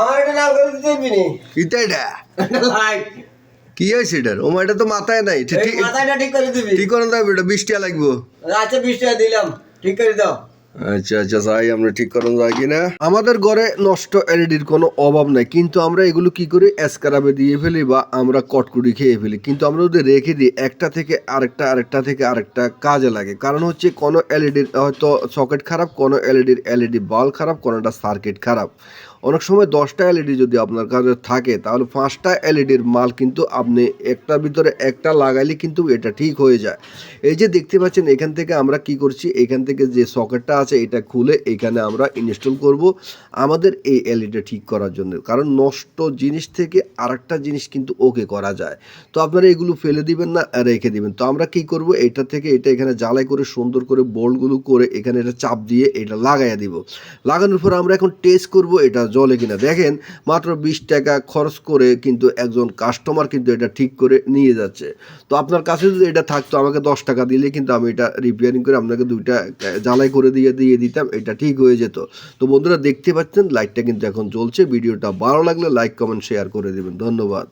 আমার এটা লাল করে দিতে দিবি এটা এটা লাইট কি হয়েছে এটার? ও এটা তো মাথায় নাই। এই মাথাটা ঠিক করে দিবি। ঠিক করে দাও, এটা 20 টাকা লাগবো। আচ্ছা 20 টাকা দিলাম, ঠিক করে দাও। আচ্ছা আচ্ছা, যাই আমরা ঠিক করুন যাই কিনা। আমাদের ঘরে নষ্ট এলইডির কোনো অভাব নাই, কিন্তু আমরা এগুলো কি করি স্ক্রাবে দিয়ে ফেলি বা আমরা কটকুটি খেয়ে ফেলি। কিন্তু আমরা যদি রেখে দিই একটা থেকে আরেকটা, আরেকটা থেকে আরেকটা কাজে লাগে। কারণ হচ্ছে কোনো এলইডির হয়তো সকেট খারাপ, কোনো এলইডির এলইডি বাল্ব খারাপ, কোনোটা সার্কিট খারাপ। অনেক সময় 10টা এলইডি যদি আপনার কাছে থাকে তাহলে 5টা এলইডির মাল কিন্তু আপনি একটার ভিতরে একটা লাগাইলে কিন্তু এটা ঠিক হয়ে যায়। এই যে দেখতে পাচ্ছেন এখান থেকে আমরা কি করছি, এখান থেকে যে সকেটটা আছে এটা খুলে এখানে আমরা ইনস্টল করব আমাদের এই এলইডি ঠিক করার জন্য। কারণ নষ্ট জিনিস থেকে আরেকটা জিনিস কিন্তু ওকে করা যায়। তো আপনারা এগুলো ফেলে দিবেন না, রেখে দিবেন। তো আমরা কি করব, এটা থেকে এটা এখানে জ্বালাই করে সুন্দর করে বোল্টগুলো করে এখানে এটা চাপ দিয়ে এটা লাগাইয়া দিব। লাগানোর পর আমরা এখন টেস্ট করব এটা জ্বলে কিনা। দেখেন মাত্র 20 টাকা খরচ করে কিন্তু একজন কাস্টমার কিন্তু এটা ঠিক করে নিয়ে যাচ্ছে। তো আপনার কাছে যদি এটা থাকতো আমাকে 10 টাকা দিলে কিন্তু আমি এটা রিপেয়ারিং করে আপনাকে 2টা জ্বালাই করে দিয়ে দিতাম, এটা ঠিক হয়ে যেত। তো বন্ধুরা দেখতে পাচ্ছেন লাইটটা কিন্তু এখন জ্বলছে। ভিডিওটা ভালো লাগলে লাইক কমেন্ট শেয়ার করে দিবেন। ধন্যবাদ।